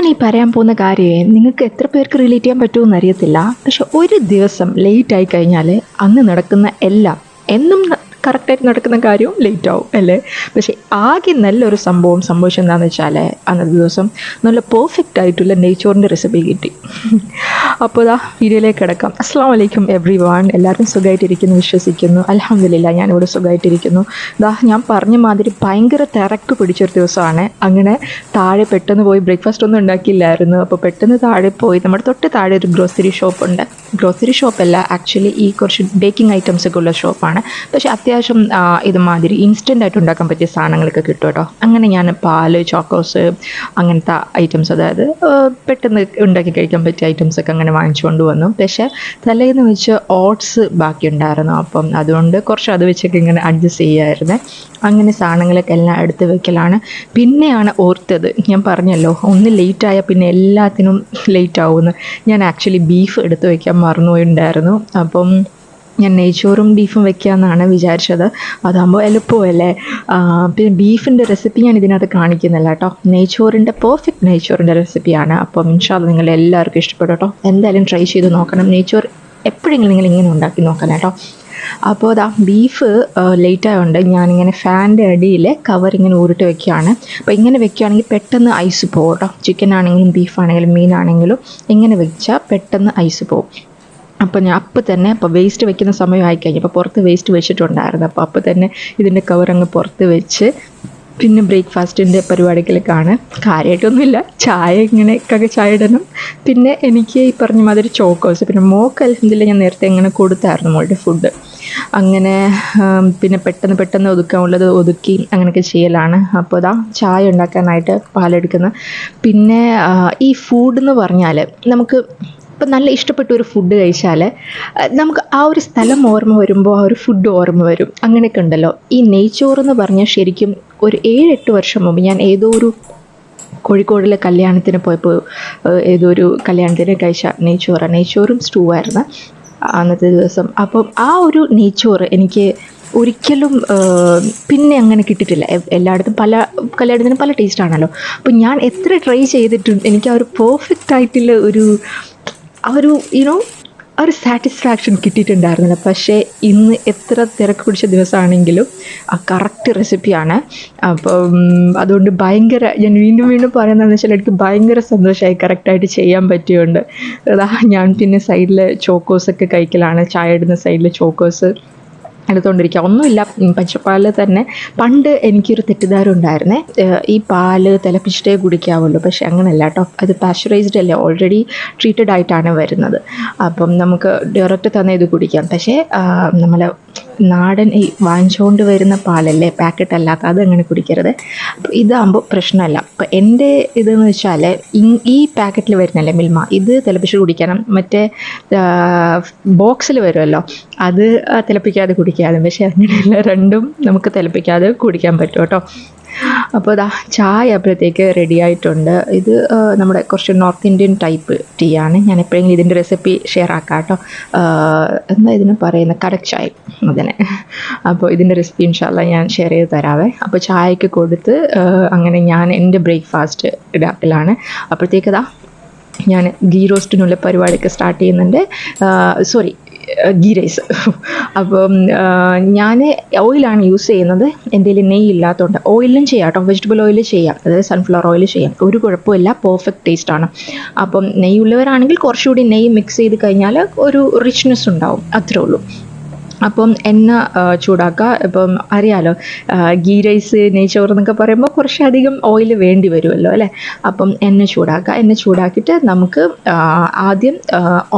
ഞാൻ ഈ പറയാൻ പോകുന്ന കാര്യമേ നിങ്ങൾക്ക് എത്ര പേർക്ക് റിലേറ്റ് ചെയ്യാൻ പറ്റുമെന്ന് അറിയത്തില്ല. പക്ഷെ ഒരു ദിവസം ലേറ്റ് ആയി കഴിഞ്ഞാൽ അന്ന് നടക്കുന്ന എല്ലാം എന്നും കറക്റ്റായിട്ട് നടക്കുന്ന കാര്യവും ലേറ്റ് ആവും അല്ലേ. പക്ഷേ ആകെ നല്ലൊരു സംഭവം സംഭവിച്ചെന്താണെന്ന് വെച്ചാൽ അന്നത്തെ ദിവസം നല്ല പെർഫെക്റ്റ് ആയിട്ടുള്ള നെയ്ച്ചോറിൻ്റെ റെസിപ്പി കിട്ടി. അപ്പോൾ ഇതാ വീഡിയോയിലേക്ക് കിടക്കാം. അസ്സാം വലൈക്കും എവ്രി വൺ. എല്ലാവരും സുഖമായിട്ടിരിക്കുന്നു വിശ്വസിക്കുന്നു. അൽഹംദുലില്ലാ ഞാനിവിടെ സുഖമായിട്ടിരിക്കുന്നു. ഞാൻ പറഞ്ഞ മാതിരി ഭയങ്കര തിരക്ക് പിടിച്ചൊരു ദിവസമാണ്. അങ്ങനെ താഴെ പെട്ടെന്ന് പോയി ബ്രേക്ക്ഫാസ്റ്റ് ഒന്നും ഉണ്ടാക്കിയില്ലായിരുന്നു. അപ്പോൾ പെട്ടെന്ന് താഴെ പോയി നമ്മുടെ തൊട്ട് താഴെ ഒരു ഗ്രോസറി ഷോപ്പുണ്ട്. ഗ്രോസറി ഷോപ്പല്ല, ആക്ച്വലി ഈ കുറച്ച് ബേക്കിംഗ് ഐറ്റംസ് ഒക്കെ ഉള്ള ഷോപ്പാണ്. പക്ഷേ അത്യാവശ്യം ഇതുമാതിരി ഇൻസ്റ്റൻ്റ് ആയിട്ട് ഉണ്ടാക്കാൻ പറ്റിയ സാധനങ്ങളൊക്കെ കിട്ടും കേട്ടോ. അങ്ങനെ ഞാൻ പാല്, ചോക്കോസ് അങ്ങനത്തെ ഐറ്റംസ്, അതായത് പെട്ടെന്ന് ഉണ്ടാക്കി കഴിക്കാൻ പറ്റിയ ഐറ്റംസൊക്കെ അങ്ങനെ വാങ്ങിച്ചുകൊണ്ട് വന്നു. പക്ഷേ തലേന്ന് വെച്ച് ഓട്സ് ബാക്കിയുണ്ടായിരുന്നു. അപ്പം അതുകൊണ്ട് കുറച്ച് അത് വെച്ചൊക്കെ ഇങ്ങനെ അഡ്ജസ്റ്റ് ചെയ്യുമായിരുന്നേ. അങ്ങനെ സാധനങ്ങളൊക്കെ എല്ലാം എടുത്ത് വെക്കലാണ്. പിന്നെയാണ് ഓർത്തത്, ഞാൻ പറഞ്ഞല്ലോ ഒന്ന് ലേറ്റായാൽ പിന്നെ എല്ലാത്തിനും ലേറ്റ് ആവുമെന്ന്. ഞാൻ ആക്ച്വലി ബീഫ് എടുത്ത് വയ്ക്കാൻ മറന്നുപോയിട്ടുണ്ടായിരുന്നു. അപ്പം ഞാൻ നെയ്ച്ചോറും ബീഫും വെക്കാമെന്നാണ് വിചാരിച്ചത്. അതാകുമ്പോൾ എളുപ്പമല്ലേ. പിന്നെ ബീഫിൻ്റെ റെസിപ്പി ഞാൻ ഇതിനകത്ത് കാണിക്കുന്നില്ല കേട്ടോ. പെർഫെക്റ്റ് നെയ്ച്ചോറിൻ്റെ റെസിപ്പിയാണ്. അപ്പം ഇൻഷാ അല്ലാഹ് നിങ്ങൾ എല്ലാവർക്കും ഇഷ്ടപ്പെടും കേട്ടോ. എന്തായാലും ട്രൈ ചെയ്ത് നോക്കണം. നെയ്ച്ചോറ് എപ്പോഴെങ്കിലും നിങ്ങൾ ഇങ്ങനെ ഉണ്ടാക്കി നോക്കണം കേട്ടോ. അപ്പോൾ ബീഫ് ലേറ്റ് ആയതുകൊണ്ട് ഞാനിങ്ങനെ ഫാനിൻ്റെ അടിയിൽ കവർ ഇങ്ങനെ ഊരിട്ട് വെക്കുകയാണ്. അപ്പോൾ ഇങ്ങനെ വെക്കുകയാണെങ്കിൽ പെട്ടെന്ന് ഐസ് പോകും കേട്ടോ. ചിക്കൻ ആണെങ്കിലും ബീഫാണെങ്കിലും മീനാണെങ്കിലും ഇങ്ങനെ വെച്ചാൽ പെട്ടെന്ന് ഐസ് പോകും. അപ്പോൾ ഞാൻ അപ്പം തന്നെ വേസ്റ്റ് വെക്കുന്ന സമയം ആയിക്കഴിഞ്ഞപ്പോൾ പുറത്ത് വേസ്റ്റ് വെച്ചിട്ടുണ്ടായിരുന്നു. അപ്പോൾ തന്നെ ഇതിൻ്റെ കവർ അങ്ങ് പുറത്ത് വെച്ച് പിന്നെ ബ്രേക്ക്ഫാസ്റ്റിൻ്റെ പരിപാടികൾക്കാണ്. കാര്യമായിട്ടൊന്നുമില്ല, ചായ ഇങ്ങനെ ചായ ഇടണം. പിന്നെ എനിക്ക് ഈ പറഞ്ഞ മാതിരി ചോക്കോസ്, പിന്നെ മോക്ക് അൽഹംദുലില്ലാ ഞാൻ നേരത്തെ ഇങ്ങനെ കൊടുത്തായിരുന്നു മോളുടെ ഫുഡ്. അങ്ങനെ പിന്നെ പെട്ടെന്ന് ഒതുക്കാനുള്ളത് ഒതുക്കി അങ്ങനെയൊക്കെ ചെയ്യലാണ്. അപ്പോൾ ചായ ഉണ്ടാക്കാനായിട്ട് പാലെടുക്കുന്ന. പിന്നെ ഈ ഫുഡ് എന്ന് പറഞ്ഞാൽ നമുക്ക് ഇപ്പം നല്ല ഇഷ്ടപ്പെട്ട ഒരു ഫുഡ് കഴിച്ചാൽ നമുക്ക് ആ ഒരു സ്ഥലം ഓർമ്മ വരുമ്പോൾ ആ ഒരു ഫുഡ് ഓർമ്മ വരും. അങ്ങനെയൊക്കെ ഉണ്ടല്ലോ. ഈ നെയ്ച്ചോറെന്ന് പറഞ്ഞാൽ ശരിക്കും ഒരു 7-8 വർഷം മുമ്പ് ഞാൻ ഏതോ ഒരു കോഴിക്കോടിലെ കല്യാണത്തിന് പോയപ്പോൾ ഏതോ ഒരു കല്യാണത്തിന് കഴിച്ച നെയ്ച്ചോറും സ്റ്റൂ ആയിരുന്നു അന്നത്തെ ദിവസം. അപ്പം ആ ഒരു നെയ്ച്ചോറ് എനിക്ക് ഒരിക്കലും പിന്നെ അങ്ങനെ കിട്ടിയിട്ടില്ല. എല്ലായിടത്തും പല കല്യാണത്തിനും പല ടേസ്റ്റാണല്ലോ. അപ്പോൾ ഞാൻ എത്ര ട്രൈ ചെയ്തിട്ടുണ്ട് എനിക്ക് ആ ഒരു പെർഫെക്റ്റ് ആയിട്ടുള്ള ഒരു സാറ്റിസ്ഫാക്ഷൻ കിട്ടിയിട്ടുണ്ടായിരുന്നില്ല. പക്ഷേ ഇന്ന് എത്ര തിരക്ക് പിടിച്ച ദിവസമാണെങ്കിലും ആ കറക്റ്റ് റെസിപ്പിയാണ്. അപ്പം അതുകൊണ്ട് ഭയങ്കര ഞാൻ വീണ്ടും പറയുന്നതെന്ന് വെച്ചാൽ എനിക്ക് ഭയങ്കര സന്തോഷമായി കറക്റ്റായിട്ട് ചെയ്യാൻ പറ്റിയുണ്ട്. ഞാൻ പിന്നെ സൈഡിൽ ചോക്കോസൊക്കെ കഴിക്കലാണ്. ചായ ഇടുന്ന സൈഡിൽ ചോക്കോസ് എടുത്തുകൊണ്ടിരിക്കുക. ഒന്നുമില്ല, പച്ചപ്പാൽ തന്നെ. പണ്ട് എനിക്കൊരു തെറ്റിദ്ധാരം ഉണ്ടായിരുന്നേ, ഈ പാല് തിളപ്പിച്ചിട്ടേ കുടിക്കാവുള്ളൂ. പക്ഷേ അങ്ങനെയല്ല കേട്ടോ. അത് പാസ്ചറൈസ്ഡ് അല്ലേ, ഓൾറെഡി ട്രീറ്റഡ് ആയിട്ടാണ് വരുന്നത്. അപ്പം നമുക്ക് ഡയറക്റ്റ് തന്നെ ഇത് കുടിക്കാം. പക്ഷേ നമ്മൾ നാടൻ ഈ വാങ്ങിച്ചുകൊണ്ട് വരുന്ന പാലല്ലേ, പാക്കറ്റ് അല്ലാത്ത, അതങ്ങനെ കുടിക്കരുത്. അപ്പോൾ ഇതാകുമ്പോൾ പ്രശ്നമല്ല. അപ്പോൾ എൻ്റെ ഇതെന്ന് വെച്ചാൽ ഈ പാക്കറ്റിൽ വരുന്നല്ലേ മിൽമ, ഇത് തിളപ്പിച്ച് കുടിക്കണം. മറ്റേ ബോക്സിൽ വരുമല്ലോ, അത് തിളപ്പിക്കാതെ കുടിക്കാതെ. പക്ഷേ അങ്ങനെയല്ല, രണ്ടും നമുക്ക് തിളപ്പിക്കാതെ കുടിക്കാൻ പറ്റും കേട്ടോ. അപ്പോൾ ചായ അപ്പോഴത്തേക്ക് റെഡി ആയിട്ടുണ്ട്. ഇത് നമ്മുടെ കുറച്ച് നോർത്ത് ഇന്ത്യൻ ടൈപ്പ് ടീ ആണ്. ഞാൻ എപ്പോഴെങ്കിലും ഇതിൻ്റെ റെസിപ്പി ഷെയർ ആക്കാം കേട്ടോ. എന്താ ഇതിന് പറയുന്നത്, കടക് ചായ അതിനെ. അപ്പോൾ ഇതിൻ്റെ റെസിപ്പി ഇൻഷാ അല്ലാഹ് ഞാൻ ഷെയർ ചെയ്ത് തരാവേ. അപ്പോൾ ചായക്ക് കൊടുത്ത് അങ്ങനെ ഞാൻ എൻ്റെ ബ്രേക്ക്ഫാസ്റ്റ് ഇടാക്കലാണ്. അപ്പോഴത്തേക്ക് ഞാൻ ഗീ റോസ്റ്റിനുള്ള പരിപാടിയൊക്കെ സ്റ്റാർട്ട് ചെയ്യുന്നുണ്ട്. ഗീ റൈസ്. അപ്പം ഞാൻ ഓയിലാണ് യൂസ് ചെയ്യുന്നത്. എൻ്റെ കയ്യിൽ നെയ്യ് ഇല്ലാത്തതുകൊണ്ട് ഓയിലും ചെയ്യാം കേട്ടോ. വെജിറ്റബിൾ ഓയിൽ ചെയ്യാം, അതായത് സൺഫ്ലവർ ഓയിൽ ചെയ്യാം. ഒരു കുഴപ്പമില്ല, പെർഫെക്റ്റ് ടേസ്റ്റാണ്. അപ്പം നെയ്യുള്ളവരാണെങ്കിൽ കുറച്ചുകൂടി നെയ്യ് മിക്സ് ചെയ്ത് കഴിഞ്ഞാൽ ഒരു റിച്ച്നെസ് ഉണ്ടാവും, അത്രേ ഉള്ളൂ. അപ്പം എണ്ണ ചൂടാക്കുക. ഇപ്പം അറിയാലോ, ഗീ റൈസ് നെയ്ച്ചോറ് എന്നൊക്കെ പറയുമ്പോൾ കുറച്ചധികം ഓയിൽ വേണ്ടി വരുമല്ലോ അല്ലേ. അപ്പം എണ്ണ ചൂടാക്കുക. എണ്ണ ചൂടാക്കിയിട്ട് നമുക്ക് ആദ്യം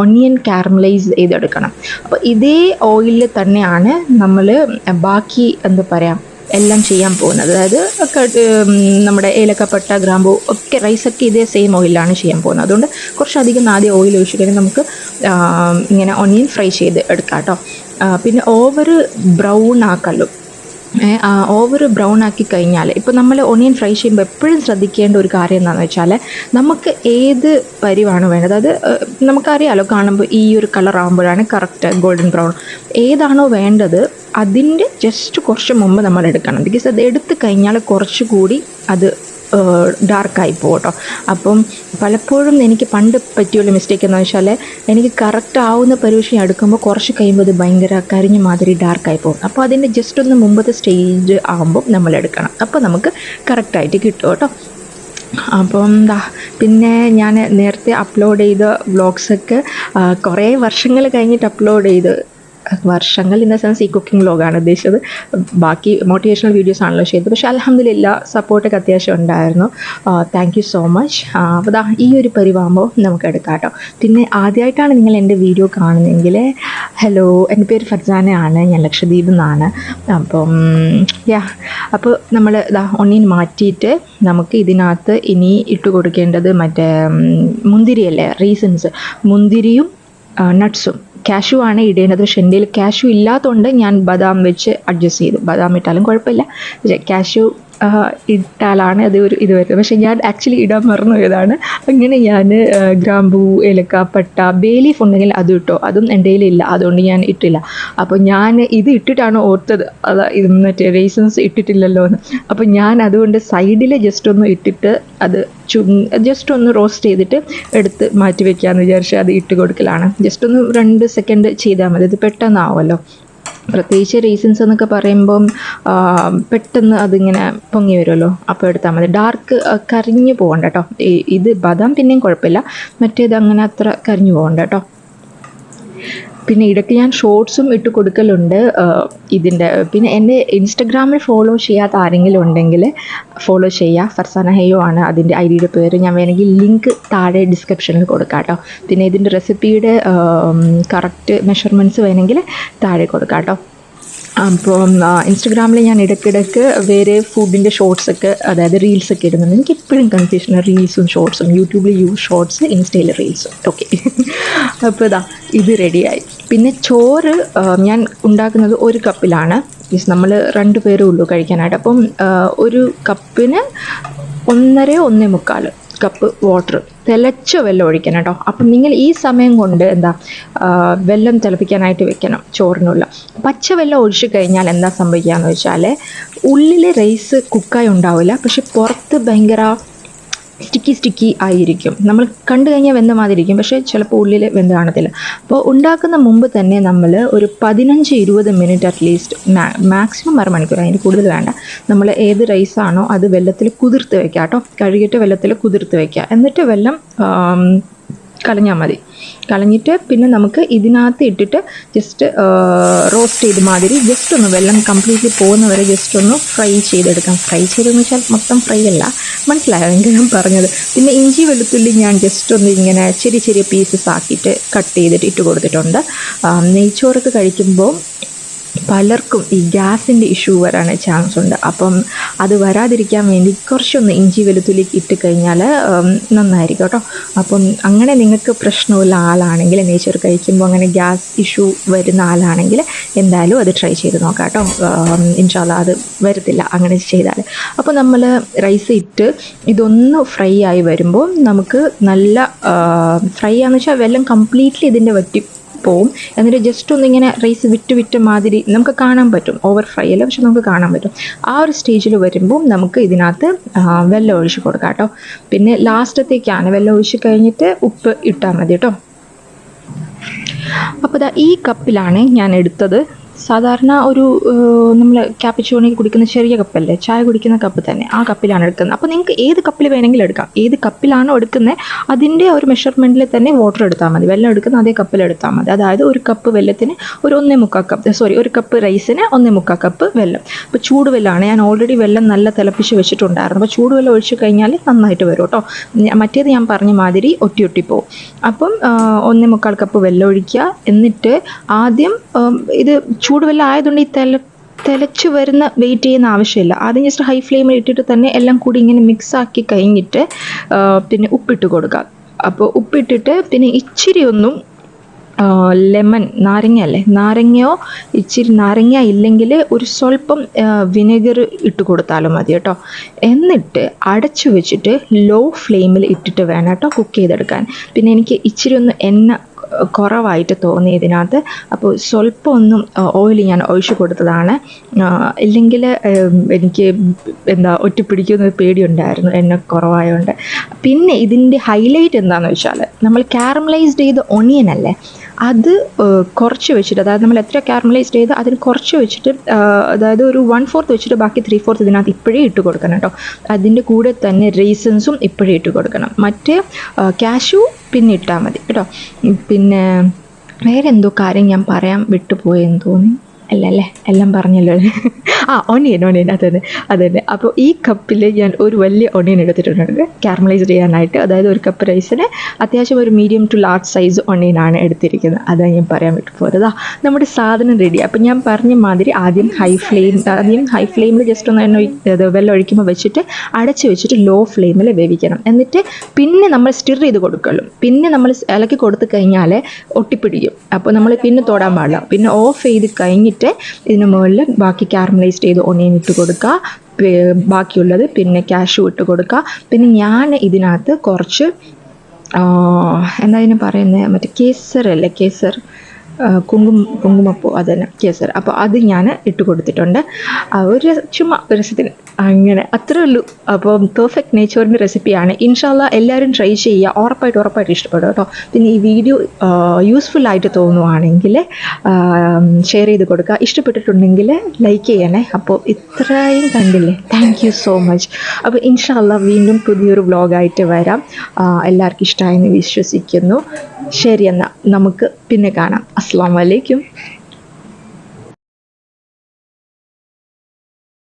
ഓണിയൻ കാരമലൈസ് ചെയ്തെടുക്കണം. അപ്പോൾ ഇതേ ഓയിലിൽ തന്നെയാണ് നമ്മൾ ബാക്കി എന്താ പറയുക എല്ലാം ചെയ്യാൻ പോകുന്നത്. അതായത് നമ്മുടെ ഏലക്കപ്പട്ട, ഗ്രാമ്പൂ ഒക്കെ, റൈസൊക്കെ ഇതേ സെയിം ഓയിലാണ് ചെയ്യാൻ പോകുന്നത്. അതുകൊണ്ട് കുറച്ചധികം ആദ്യം ഓയിൽ ഒഴിച്ച് കഴിഞ്ഞാൽ നമുക്ക് ഇങ്ങനെ ഓണിയൻ ഫ്രൈ ചെയ്ത് എടുക്കാം കേട്ടോ. പിന്നെ ഓവർ ബ്രൗൺ ആക്കല്ലോ. ഓവർ ബ്രൗൺ ആക്കി കഴിഞ്ഞാൽ, ഇപ്പോൾ നമ്മൾ ഓണിയൻ ഫ്രൈ ചെയ്യുമ്പോൾ എപ്പോഴും ശ്രദ്ധിക്കേണ്ട ഒരു കാര്യം എന്താണെന്ന് വെച്ചാൽ നമുക്ക് ഏത് പരിവാണ് വേണ്ടത്. അത് നമുക്കറിയാമല്ലോ, കാണുമ്പോൾ ഈ ഒരു കളർ ആകുമ്പോഴാണ് കറക്റ്റ് ഗോൾഡൻ ബ്രൗൺ. ഏതാണോ വേണ്ടത് അതിൻ്റെ ജസ്റ്റ് കുറച്ച് മുമ്പ് നമ്മൾ എടുക്കണം. ബിക്കോസ് അത് എടുത്തു കഴിഞ്ഞാൽ കുറച്ചുകൂടി അത് ഡാർക്കായി പോകും കേട്ടോ. അപ്പം പലപ്പോഴും എനിക്ക് പണ്ട് പറ്റിയുള്ള മിസ്റ്റേക്ക് എന്ന് വെച്ചാൽ എനിക്ക് കറക്റ്റ് ആവുന്ന പരീക്ഷ എടുക്കുമ്പോൾ കുറച്ച് കഴിയുമ്പോൾ അത് ഭയങ്കര കരിഞ്ഞ മാതിരി ഡാർക്കായി പോകും. അപ്പോൾ അതിൻ്റെ ജസ്റ്റ് ഒന്ന് മുമ്പത്തെ സ്റ്റേജ് ആകുമ്പോൾ നമ്മൾ എടുക്കണം. അപ്പോൾ നമുക്ക് കറക്റ്റായിട്ട് കിട്ടും കേട്ടോ. അപ്പം പിന്നെ ഞാൻ നേരത്തെ അപ്ലോഡ് ചെയ്ത വ്ളോഗ്സൊക്കെ കുറേ വർഷങ്ങൾ കഴിഞ്ഞിട്ട് അപ്ലോഡ് ചെയ്ത്, വർഷങ്ങൾ ഇൻ ദ സെൻസ് ഈ കുക്കിംഗ് വ്ളോഗാണ് ഉദ്ദേശിച്ചത്, ബാക്കി മോട്ടിവേഷണൽ വീഡിയോസ് ആണല്ലോ ചെയ്തത്. പക്ഷേ അൽഹംദുലില്ലാ സപ്പോർട്ടൊക്കെ അത്യാവശ്യം ഉണ്ടായിരുന്നു. Thank you so much. അപ്പോൾ ഈ ഒരു പരിവാകുമ്പോൾ നമുക്ക് എടുക്കാം കേട്ടോ. പിന്നെ ആദ്യമായിട്ടാണ് നിങ്ങൾ എൻ്റെ വീഡിയോ കാണുന്നതെങ്കിൽ ഹലോ, എൻ്റെ പേര് ഫർസാനയാണ്, ഞാൻ ലക്ഷദ്വീപിൽ നിന്നാണ്. അപ്പം അപ്പോൾ നമ്മൾ ഒന്നിന് മാറ്റിയിട്ട് നമുക്ക് ഇതിനകത്ത് ഇനി ഇട്ട് കൊടുക്കേണ്ടത് മറ്റേ മുന്തിരിയല്ലേ, റീസൺസ്, മുന്തിരിയും നട്ട്സും. കാഷ്യൂ ആണ് ഇടേണ്ടത്. പക്ഷെ എൻ്റെ കയ്യിൽ കാഷ്യൂ ഇല്ലാത്തതുകൊണ്ട് ഞാൻ ബദാം വെച്ച് അഡ്ജസ്റ്റ് ചെയ്തു. ബദാം ഇട്ടാലും കുഴപ്പമില്ല, പക്ഷേ കാഷ്യൂ ഇട്ടാലാണ് അത് ഒരു ഇത് വരുന്നത്. പക്ഷേ ഞാൻ ആക്ച്വലി ഇടാൻ മറന്നു പോയതാണ്. അങ്ങനെ ഞാൻ ഗ്രാമ്പൂ, ഏലക്ക, പട്ട, ബേ ലീഫ് ഉണ്ടെങ്കിൽ അത് ഇട്ടോ, അതും എൻ്റെ കയ്യിലില്ല, അതുകൊണ്ട് ഞാൻ ഇട്ടില്ല. അപ്പോൾ ഞാൻ ഇത് ഇട്ടിട്ടാണ് ഓർത്തത്, അതാ ഇത് മറ്റേ റേസൻസ് ഇട്ടിട്ടില്ലല്ലോ എന്ന്. അപ്പോൾ ഞാൻ അതുകൊണ്ട് സൈഡിൽ ജസ്റ്റ് ഒന്ന് ഇട്ടിട്ട് അത് ജസ്റ്റ് ഒന്ന് റോസ്റ്റ് ചെയ്തിട്ട് എടുത്ത് മാറ്റി വയ്ക്കാമെന്ന് വിചാരിച്ച് അത് ഇട്ട് കൊടുക്കലാണ്. ജസ്റ്റ് ഒന്ന് 2 സെക്കൻഡ് ചെയ്താൽ മതി, ഇത് പെട്ടെന്നാവുമല്ലോ. പ്രത്യേകിച്ച് റീസൺസ് എന്നൊക്കെ പറയുമ്പം പെട്ടെന്ന് അതിങ്ങനെ പൊങ്ങി വരുമല്ലോ, അപ്പോൾ എടുത്താൽ മതി. ഡാർക്ക് കരിഞ്ഞു പോകണ്ട കേട്ടോ. ഇത് ബദാം പിന്നെയും കുഴപ്പമില്ല, മറ്റേത് അങ്ങനെ അത്ര കരിഞ്ഞു പോകണ്ട കേട്ടോ. പിന്നെ ഇടയ്ക്ക് ഞാൻ ഷോർട്സും ഇട്ട് കൊടുക്കലുണ്ട് ഇതിൻ്റെ. പിന്നെ എൻ്റെ ഇൻസ്റ്റഗ്രാമിൽ ഫോളോ ചെയ്യാത്ത ആരെങ്കിലും ഉണ്ടെങ്കിൽ ഫോളോ ചെയ്യുക. ഫർസാന ഹെയോ ആണ് അതിൻ്റെ ഐഡിയുടെ പേര്. ഞാൻ വേണമെങ്കിൽ ലിങ്ക് താഴെ ഡിസ്ക്രിപ്ഷനിൽ കൊടുക്കാം കേട്ടോ. പിന്നെ ഇതിൻ്റെ റെസിപ്പിയുടെ കറക്റ്റ് മെഷർമെൻറ്റ്സ് വേണമെങ്കിൽ താഴെ കൊടുക്കാം കേട്ടോ. അപ്പം ഇൻസ്റ്റഗ്രാമിൽ ഞാൻ ഇടയ്ക്കിടയ്ക്ക് വേറെ ഫുഡിൻ്റെ ഷോർട്സൊക്കെ, അതായത് റീൽസൊക്കെ ഇടുന്നുണ്ട്. എനിക്ക് എപ്പോഴും കൺഫ്യൂഷൻ റീൽസും ഷോർട്സും. യൂട്യൂബിൽ ഷോർട്സ്, ഇൻസ്റ്റയിൽ റീൽസും. ഓക്കെ, അപ്പോൾ ഇത് റെഡിയായി. പിന്നെ ചോറ് ഞാൻ ഉണ്ടാക്കുന്നത് 1 കപ്പിലാണ്. നമ്മൾ 2 പേരേ ഉള്ളൂ കഴിക്കാനായിട്ട്. അപ്പം 1 കപ്പിന് 1.5 കപ്പ് വാട്ടർ, തിളച്ച വെള്ളം ഒഴിക്കണം കേട്ടോ. അപ്പം നിങ്ങൾ ഈ സമയം കൊണ്ട് വെള്ളം തിളപ്പിക്കാനായിട്ട് വെക്കണം ചോറിനുള്ള. പച്ചവെള്ളം ഒഴിച്ച് കഴിഞ്ഞാൽ എന്താ സംഭവിക്കുകയെന്ന് വെച്ചാൽ ഉള്ളിൽ റൈസ് കുക്കായി ഉണ്ടാവില്ല, പക്ഷെ പുറത്ത് ഭയങ്കര സ്റ്റിക്കി ആയിരിക്കും. നമ്മൾ കണ്ടു കഴിഞ്ഞാൽ വെന്ത മാതിരി ഇരിക്കും, പക്ഷേ ചിലപ്പോൾ ഉള്ളിൽ വെന്ത് കാണത്തില്ല. അപ്പോൾ ഉണ്ടാക്കുന്ന മുമ്പ് തന്നെ നമ്മൾ ഒരു 15-20 മിനിറ്റ് അറ്റ്ലീസ്റ്റ്, മാക്സിമം 1/2 മണിക്കൂർ, അതിന് കൂടുതൽ വേണ്ട, നമ്മൾ ഏത് റൈസാണോ അത് വെള്ളത്തിൽ കുതിർത്ത് വെക്കുക കേട്ടോ. കഴുകിയിട്ട് വെള്ളത്തിൽ കുതിർത്ത് വയ്ക്കുക. എന്നിട്ട് വെള്ളം കളഞ്ഞാൽ മതി. കളഞ്ഞിട്ട് പിന്നെ നമുക്ക് ഇതിനകത്ത് ഇട്ടിട്ട് ജസ്റ്റ് റോസ്റ്റ് ചെയ്ത് മാതിരി ജസ്റ്റ് ഒന്ന് വെള്ളം കംപ്ലീറ്റ്ലി പോകുന്നവരെ ജസ്റ്റ് ഒന്ന് ഫ്രൈ ചെയ്തെടുക്കാം. ഫ്രൈ ചെയ്തെന്ന് വെച്ചാൽ മൊത്തം ഫ്രൈ അല്ല, മനസ്സിലായോ എനിക്ക് ഞാൻ പറഞ്ഞത്. പിന്നെ ഇഞ്ചി വെളുത്തുള്ളി ഞാൻ ജസ്റ്റ് ഒന്ന് ഇങ്ങനെ ചെറിയ പീസസ് ആക്കിയിട്ട് കട്ട് ചെയ്തിട്ട് ഇട്ട് കൊടുത്തിട്ടുണ്ട്. നെയ്ച്ചോറൊക്കെ കഴിക്കുമ്പോൾ പലർക്കും ഈ ഗ്യാസിൻ്റെ ഇഷ്യൂ വരാൻ ചാൻസ് ഉണ്ട്. അപ്പം അത് വരാതിരിക്കാൻ വേണ്ടി കുറച്ചൊന്ന് ഇഞ്ചി വെളുത്തുള്ളി ഇട്ട് കഴിഞ്ഞാൽ നന്നായിരിക്കും കേട്ടോ. അപ്പം അങ്ങനെ നിങ്ങൾക്ക് പ്രശ്നമുള്ള ആളാണെങ്കിൽ, നെയ്ച്ചോറ് കഴിക്കുമ്പോൾ അങ്ങനെ ഗ്യാസ് ഇഷ്യൂ വരുന്ന ആളാണെങ്കിൽ എന്തായാലും അത് ട്രൈ ചെയ്ത് നോക്കാം കേട്ടോ. ഇൻഷാ അല്ലാഹ് അത് വരത്തില്ല അങ്ങനെ ചെയ്താൽ. അപ്പോൾ നമ്മൾ റൈസ് ഇട്ട് ഇതൊന്ന് ഫ്രൈ ആയി വരുമ്പോൾ നമുക്ക് നല്ല ഫ്രൈ ആണെന്ന് വെച്ചാൽ വെള്ളം കംപ്ലീറ്റ്ലി ഇതിൻ്റെ വറ്റി പോവും. എന്നിട്ട് ജസ്റ്റ് ഒന്നിങ്ങനെ റൈസ് വിട്ട് മാതിരി നമുക്ക് കാണാൻ പറ്റും. ഓവർ ഫ്രൈ അല്ല, പക്ഷെ നമുക്ക് കാണാൻ പറ്റും. ആ ഒരു സ്റ്റേജിൽ വരുമ്പോൾ നമുക്ക് ഇതിനകത്ത് വെള്ളം ഒഴിച്ച് കൊടുക്കാം കേട്ടോ. പിന്നെ ലാസ്റ്റത്തേക്കാണ് വെള്ളം ഒഴിച്ച് കഴിഞ്ഞിട്ട് ഉപ്പ് ഇട്ടാൽ മതി കേട്ടോ. അപ്പോൾ ഈ കപ്പിലാണ് ഞാൻ എടുത്തത്. സാധാരണ ഒരു നമ്മൾ ക്യാപ്പച്ചോണിക്ക് കുടിക്കുന്ന ചെറിയ കപ്പല്ലേ, ചായ കുടിക്കുന്ന കപ്പ് തന്നെ, ആ കപ്പിലാണ് എടുക്കുന്നത്. അപ്പോൾ നിങ്ങൾക്ക് ഏത് കപ്പിൽ വേണമെങ്കിലും എടുക്കാം. ഏത് കപ്പിലാണോ എടുക്കുന്നത് അതിൻ്റെ ഒരു മെഷർമെൻറ്റിൽ തന്നെ വാട്ടർ എടുത്താൽ മതി. വെള്ളം എടുക്കുന്ന അതേ കപ്പിൽ എടുത്താൽ മതി. അതായത് 1 കപ്പ് വെള്ളത്തിന് ഒരു 1 കപ്പ് റൈസിന് 1.25 കപ്പ് വെള്ളം. അപ്പോൾ ചൂടുവെള്ളമാണ്. ഞാൻ ഓൾറെഡി വെള്ളം നല്ല തിളപ്പിച്ച് വെച്ചിട്ടുണ്ടായിരുന്നു. അപ്പോൾ ചൂടുവെള്ളം ഒഴിച്ച് കഴിഞ്ഞാൽ നന്നായിട്ട് വരും കേട്ടോ. മറ്റേത് ഞാൻ പറഞ്ഞ മാതിരി ഒട്ടിപ്പോവും. അപ്പം 1.25 കപ്പ് വെള്ളം ഒഴിക്കുക. എന്നിട്ട് ആദ്യം ഇത് ചൂടുവെള്ളം ആയതുകൊണ്ട് ഈ തിളച്ച് വരുന്ന വെയിറ്റ് ചെയ്യുന്ന ആവശ്യമില്ല. ആദ്യം ജസ്റ്റ് ഹൈ ഫ്ലെയിമിൽ ഇട്ടിട്ട് തന്നെ എല്ലാം കൂടി ഇങ്ങനെ മിക്സ് ആക്കി കഴിഞ്ഞിട്ട് പിന്നെ ഉപ്പിട്ട് കൊടുക്കുക. അപ്പോൾ ഉപ്പിട്ടിട്ട് പിന്നെ ഇച്ചിരി ഒന്നും ലെമൺ, നാരങ്ങയോ ഇച്ചിരി നാരങ്ങ ഇല്ലെങ്കിൽ ഒരു സ്വല്പം വിനെഗർ ഇട്ട് കൊടുത്താലും മതി കേട്ടോ. എന്നിട്ട് അടച്ചു വെച്ചിട്ട് ലോ ഫ്ലെയിമിൽ ഇട്ടിട്ട് വേണം കേട്ടോ കുക്ക് ചെയ്തെടുക്കാൻ. പിന്നെ എനിക്ക് ഇച്ചിരി ഒന്ന് എണ്ണ കുറവായിട്ട് തോന്നി ഇതിനകത്ത്. അപ്പോൾ സ്വല്പം ഒന്നും ഓയിൽ ഞാൻ ഒഴിച്ചു കൊടുത്തതാണ്. ഇല്ലെങ്കിൽ എനിക്ക് ഒറ്റപ്പിടിക്കുന്നൊരു പേടിയുണ്ടായിരുന്നു എണ്ണ കുറവായതുകൊണ്ട്. പിന്നെ ഇതിൻ്റെ ഹൈലൈറ്റ് എന്താണെന്ന് വെച്ചാൽ, നമ്മൾ കാരമലൈസ്ഡ് ചെയ്ത ഒണിയൻ അല്ലേ, അത് കുറച്ച് വെച്ചിട്ട്, അതായത് നമ്മൾ എത്ര കാരമലൈസ്ഡ് ചെയ്ത് അതിന് കുറച്ച് വെച്ചിട്ട്, അതായത് ഒരു 1/4 വെച്ചിട്ട് ബാക്കി 3/4 ഇതിനകത്ത് ഇപ്പോഴേ ഇട്ട് കൊടുക്കണം കേട്ടോ. അതിൻ്റെ കൂടെ തന്നെ റീസൺസും ഇപ്പോഴേ ഇട്ട് കൊടുക്കണം. മറ്റേ കാഷ്യൂ പിന്നെ ഇട്ടാൽ മതി കേട്ടോ. പിന്നെ വേറെ എന്തോ കാര്യം ഞാൻ പറയാൻ വിട്ടുപോയെന്ന് തോന്നി. അല്ലേ, എല്ലാം പറഞ്ഞല്ലോ അല്ലേ. ഒണിയൻ അതന്നെ. അപ്പോൾ ഈ കപ്പിൽ ഞാൻ ഒരു വലിയ ഒണിയൻ എടുത്തിട്ടുണ്ട് കാരമലൈസ് ചെയ്യാനായിട്ട്. അതായത് ഒരു കപ്പ് റൈസിന് അത്യാവശ്യം ഒരു മീഡിയം ടു ലാർജ് സൈസ് ഒണിയനാണ് എടുത്തിരിക്കുന്നത്. അതാണ് ഞാൻ പറയാൻ വിട്ടുപോയത്. നമ്മുടെ സാധനം റെഡി. അപ്പോൾ ഞാൻ പറഞ്ഞ മാതിരി ആദ്യം ഹൈ ഫ്ലെയിമിൽ ജസ്റ്റ് ഒന്ന് വെള്ളം ഒഴിക്കുമ്പോൾ വെച്ചിട്ട് അടച്ച് വെച്ചിട്ട് ലോ ഫ്ലെയിമിൽ വേവിക്കണം. എന്നിട്ട് പിന്നെ നമ്മൾ സ്റ്റിർ ചെയ്ത് കൊടുക്കുള്ളൂ. പിന്നെ നമ്മൾ ഇളക്കി കൊടുത്തു കഴിഞ്ഞാൽ ഒട്ടിപ്പിടിക്കും. അപ്പോൾ നമ്മൾ പിന്നെ തൊടാൻ പാടില്ല. പിന്നെ ഓഫ് ചെയ്ത് കഴിഞ്ഞിട്ട് ഇതിന് മുകളിൽ ബാക്കി കാരമലൈസ്ഡ് ചെയ്ത് ഒണിയൻ ഇട്ട് കൊടുക്കുക. ബാക്കിയുള്ളത് പിന്നെ കാഷ്യൂ ഇട്ട് കൊടുക്കുക. പിന്നെ ഞാൻ ഇതിനകത്ത് കുറച്ച് എന്താ ഇതിന് പറയുന്നത്, മറ്റേ കേസർ കുങ്കുമപ്പൂ, അതന്നെ കേസർ. അപ്പോൾ അത് ഞാൻ ഇട്ട് കൊടുത്തിട്ടുണ്ട്. ചുമ്മാ രസത്തിന്, അങ്ങനെ അത്രേ ഉള്ളൂ. അപ്പോൾ പെർഫെക്റ്റ് നെയ്ച്ചോറിൻ്റെ റെസിപ്പിയാണ്. ഇൻഷാല്ലാ എല്ലാവരും ട്രൈ ചെയ്യുക, ഉറപ്പായിട്ട് ഇഷ്ടപ്പെടും കേട്ടോ. പിന്നെ ഈ വീഡിയോ യൂസ്ഫുൾ ആയിട്ട് തോന്നുവാണെങ്കിൽ ഷെയർ ചെയ്ത് കൊടുക്കുക. ഇഷ്ടപ്പെട്ടിട്ടുണ്ടെങ്കിൽ ലൈക്ക് ചെയ്യണേ. അപ്പോൾ ഇത്രയും കണ്ടില്ലേ, താങ്ക് യു സോ മച്ച്. അപ്പോൾ ഇൻഷാല്ലാ വീണ്ടും പുതിയൊരു വ്ളോഗായിട്ട് വരാം. എല്ലാവർക്കും ഇഷ്ടമായെന്ന് വിശ്വസിക്കുന്നു. ശരി, എന്നാൽ നമുക്ക് പിന്നെ കാണാം. അസ്സലാമു അലൈക്കും.